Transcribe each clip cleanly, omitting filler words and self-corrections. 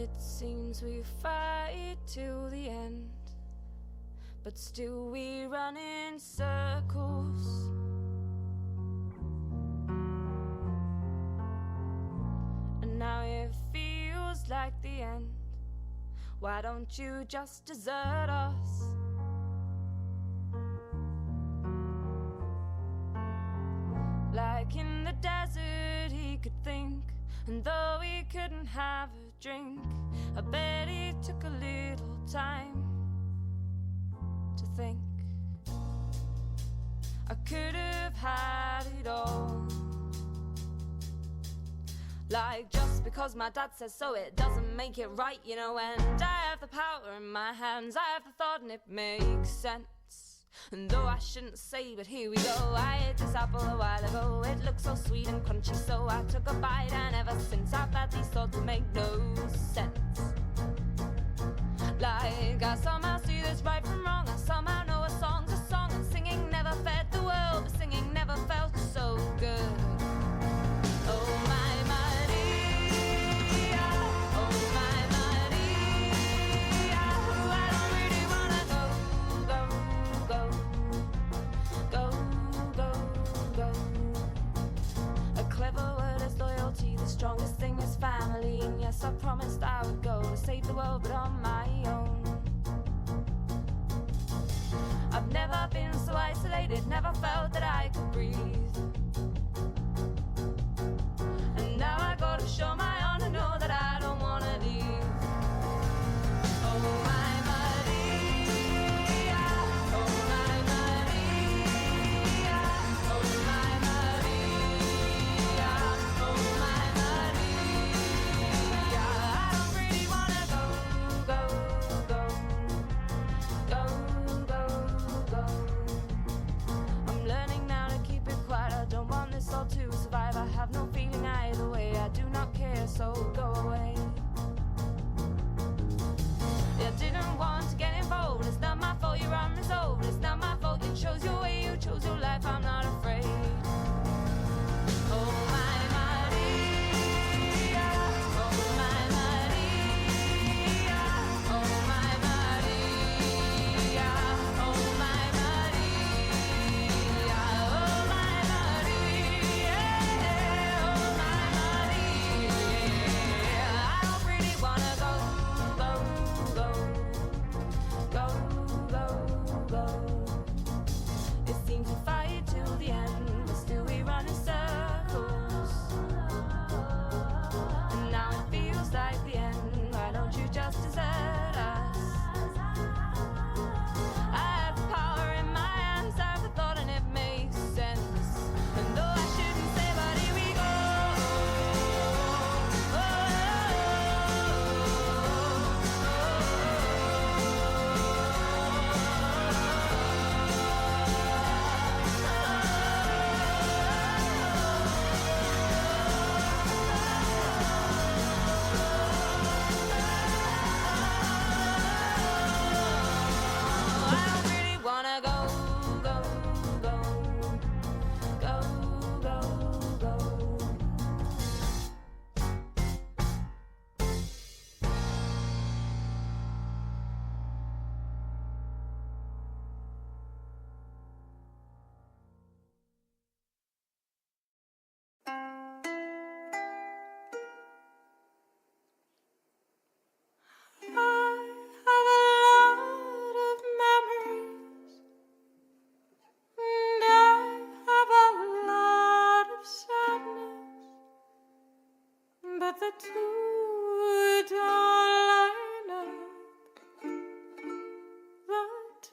It seems we fight till the end, but still we run in circles. And now it feels like the end. Why don't you just desert us? Like in the desert he could think, and though he couldn't have a drink, I bet he took a little time to think. I could have had it all. Like just because my dad says so, it doesn't make it right, you know. And I have the power in my hands, I have the thought and it makes sense. And though I shouldn't say, but here we go. I ate this apple a while ago, it looked so sweet and crunchy, so I took a bite, and ever since I've had these thoughts that make no sense. Like I somehow see this right from wrong, I somehow know a song's a song, and singing never fed the world, but singing never felt so good. Oh my Maria, oh my Maria, I don't really wanna go, go, go, go, go, go. A clever word is loyalty, the strongest thing is family. And yes, I promised I would go to save the world, but on my own. I've never been so isolated, never felt that I could breathe. And now I gotta show my honor, know that I don't wanna leave. Oh my Maria, oh my Maria, oh my Maria, oh my Maria. I don't really wanna go, go, go, go, go, go. I'm learning now to keep it quiet, I don't want this all to survive. I have no feeling either way, I do not care, so go away. I didn't want to get involved, it's not my fault you're unresolved. It's not my fault you chose your way, you chose your life, I'm not afraid. Oh my Maria, oh my Maria, oh my Maria, oh my Maria, oh my Maria, oh my Maria. I don't really wanna go, go, go, go, go, go. It seems we fight till the end, but still we run in circles. And now it feels like the end. Why don't you just desert us? I have the power in my hands, I have the thought and it makes sense. And though I shouldn't say, but here we go. I don't really wanna go, go, go, go, go, go. I have a lot of memories, and I have a lot of sadness, but the two don't line up. The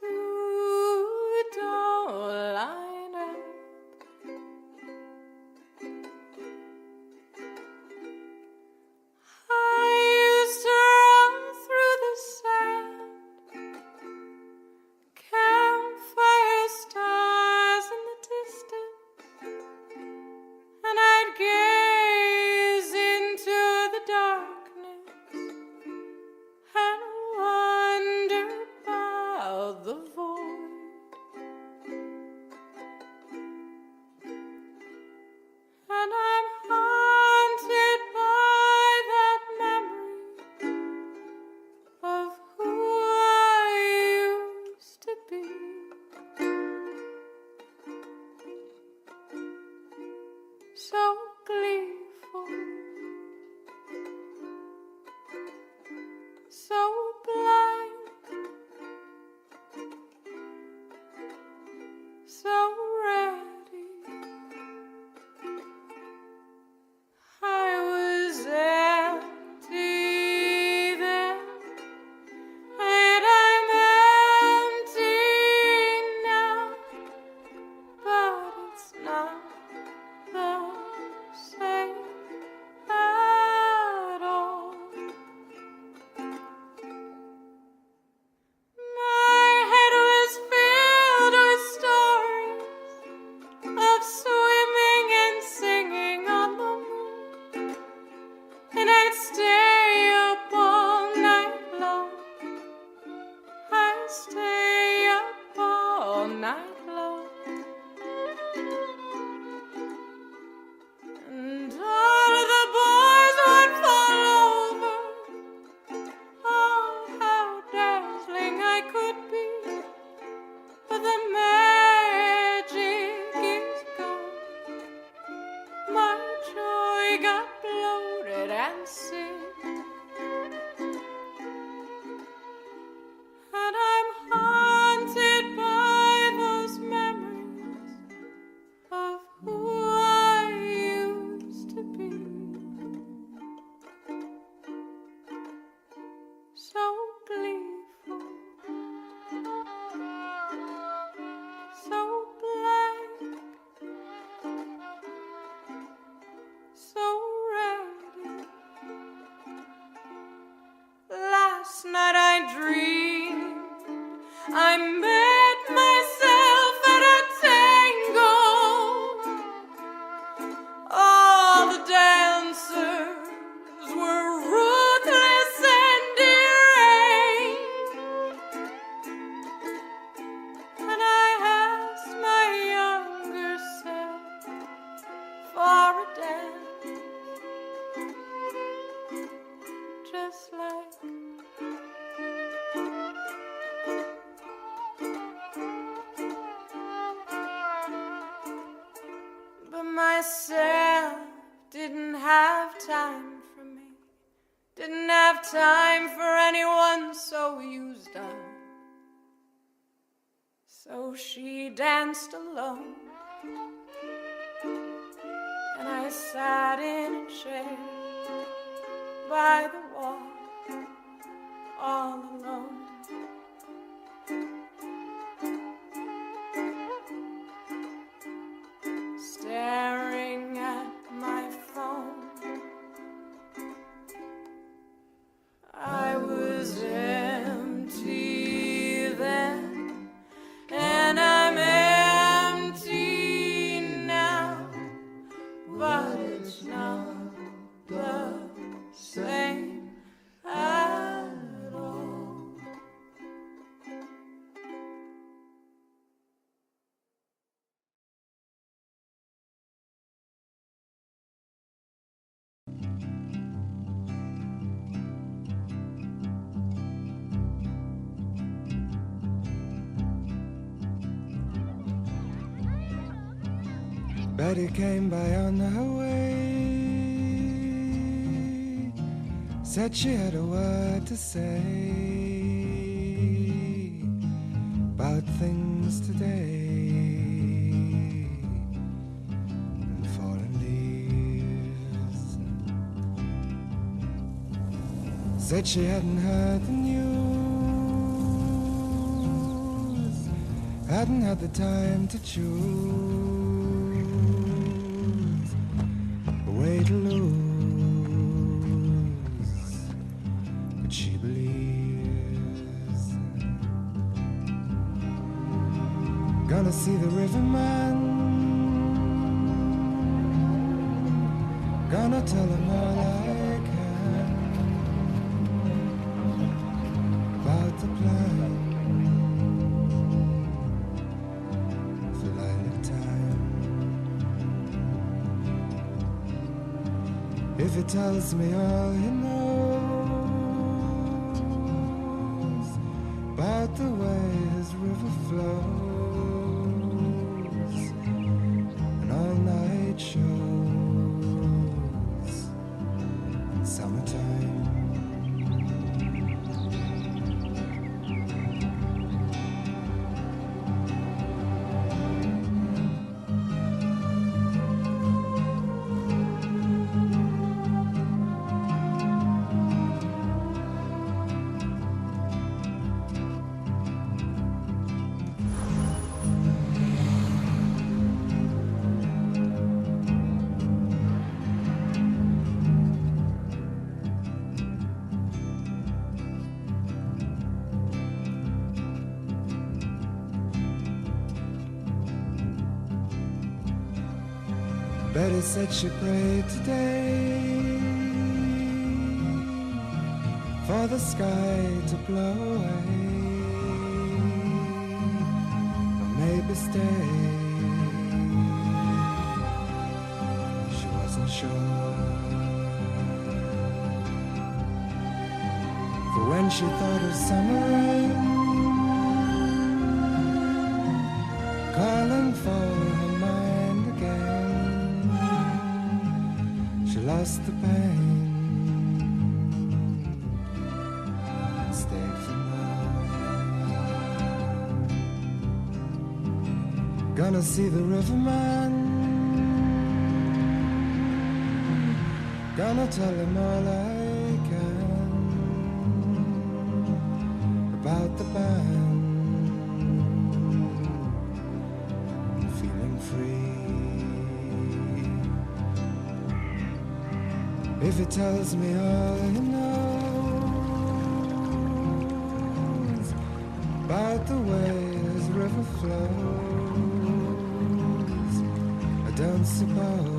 two don't line up. I used to run through the sand, campfire stars in the distance, and I'd gaze into the dark. time for me, didn't have time for anyone so used up. So she danced alone, and I sat in a chair by the wall, all alone. Staring at my phone, I was empty then, and I'm empty now, but it's not the same at all. Betty came by on her way, said she had a word to say about things today and fallen leaves. Said she hadn't heard the news, hadn't had the time to choose way to lose, but she believes. Gonna see the riverman, gonna tell him all I can about the plan for lilac time. If he tells me all he knows about the way his river flows and all night shows in summertime. Betty said she prayed today for the sky to blow away, or maybe stay. She wasn't sure, for when she thought of summer rain calling for her mind again, she lost the pain and stayed for more. Gonna see the riverman, gonna tell him all I can about the band, feeling free. If he tells me all he knows about the way his river flows, I don't suppose